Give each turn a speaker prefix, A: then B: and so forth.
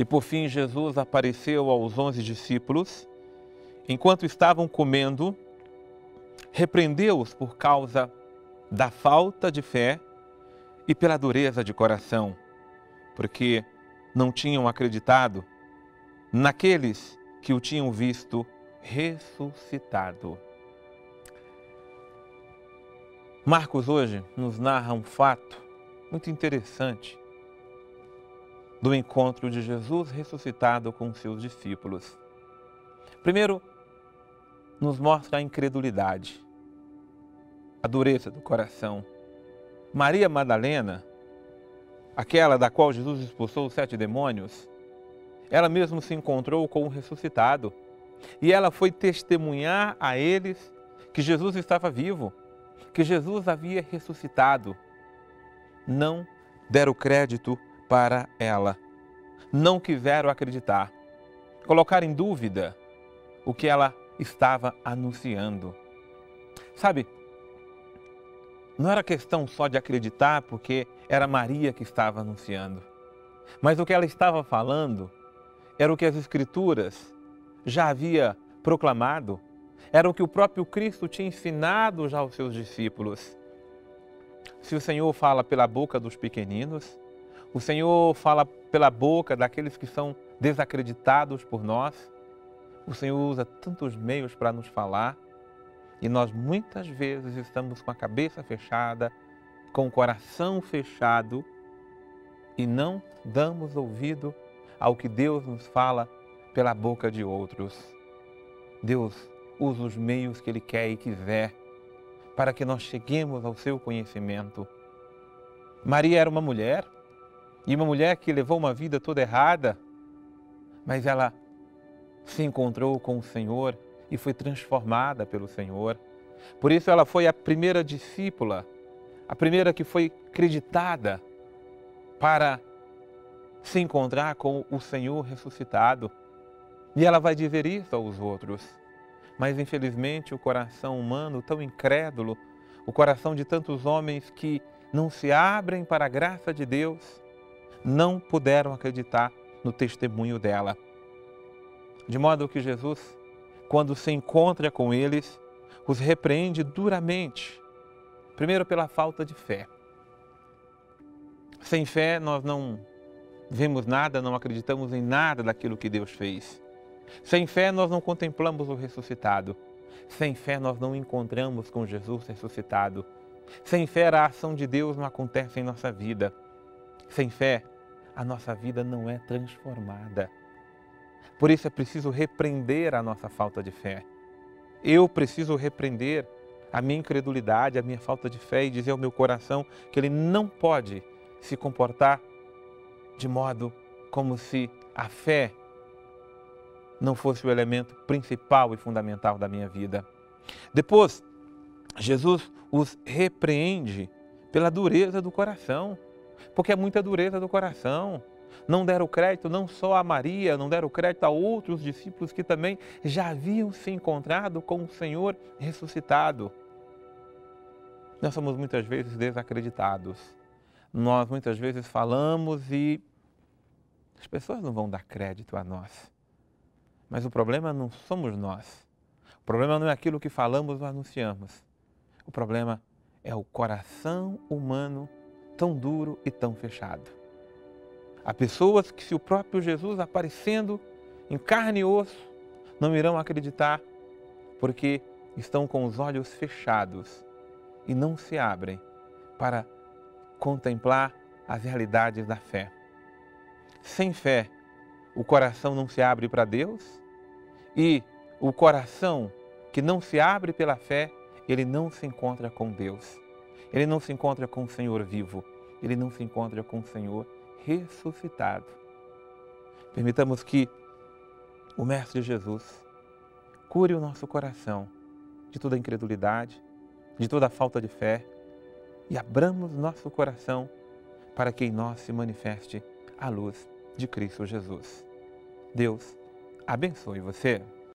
A: por fim Jesus apareceu aos 11 discípulos, enquanto estavam comendo, repreendeu-os por causa da falta de fé e pela dureza de coração, porque não tinham acreditado naqueles que o tinham visto ressuscitado. Marcos hoje nos narra um fato muito interessante do encontro de Jesus ressuscitado com seus discípulos. Primeiro, nos mostra a incredulidade, a dureza do coração. Maria Madalena, aquela da qual Jesus expulsou os 7 demônios, ela mesma se encontrou com o ressuscitado e ela foi testemunhar a eles que Jesus estava vivo, que Jesus havia ressuscitado. Não deram crédito para ela, não quiseram acreditar, colocaram em dúvida o que ela estava anunciando. Sabe, não era questão só de acreditar porque era Maria que estava anunciando, mas o que ela estava falando era o que as Escrituras já havia proclamado, era o que o próprio Cristo tinha ensinado já aos seus discípulos. Se o Senhor fala pela boca dos pequeninos, o Senhor fala pela boca daqueles que são desacreditados por nós, o Senhor usa tantos meios para nos falar e nós muitas vezes estamos com a cabeça fechada, com o coração fechado e não damos ouvido ao que Deus nos fala pela boca de outros. Deus usa os meios que Ele quer e quiser para que nós cheguemos ao seu conhecimento. Maria era uma mulher, e uma mulher que levou uma vida toda errada, mas ela se encontrou com o Senhor e foi transformada pelo Senhor. Por isso ela foi a primeira discípula, a primeira que foi acreditada para se encontrar com o Senhor ressuscitado. E ela vai dizer isso aos outros. Mas infelizmente o coração humano tão incrédulo, o coração de tantos homens que não se abrem para a graça de Deus, não puderam acreditar no testemunho dela. De modo que Jesus, quando se encontra com eles, os repreende duramente. Primeiro pela falta de fé. Sem fé nós não vemos nada, não acreditamos em nada daquilo que Deus fez. Sem fé nós não contemplamos o ressuscitado. Sem fé nós não encontramos com Jesus ressuscitado. Sem fé a ação de Deus não acontece em nossa vida. Sem fé a nossa vida não é transformada. Por isso é preciso repreender a nossa falta de fé. Eu preciso repreender a minha incredulidade, a minha falta de fé e dizer ao meu coração que ele não pode se comportar de modo como se a fé não fosse o elemento principal e fundamental da minha vida. Depois, Jesus os repreende pela dureza do coração, porque é muita dureza do coração. Não deram crédito não só a Maria, não deram crédito a outros discípulos que também já haviam se encontrado com o Senhor ressuscitado. Nós somos muitas vezes desacreditados. Nós muitas vezes falamos e as pessoas não vão dar crédito a nós. Mas o problema não somos nós. O problema não é aquilo que falamos ou anunciamos. O problema é o coração humano tão duro e tão fechado. Há pessoas que, se o próprio Jesus aparecendo em carne e osso, não irão acreditar porque estão com os olhos fechados e não se abrem para contemplar as realidades da fé. Sem fé, o coração não se abre para Deus e o coração que não se abre pela fé, ele não se encontra com Deus. Ele não se encontra com o Senhor vivo. Ele não se encontra com o Senhor ressuscitado. Permitamos que o Mestre Jesus cure o nosso coração de toda incredulidade, de toda falta de fé e abramos nosso coração para que em nós se manifeste a luz de Cristo Jesus. Deus abençoe você.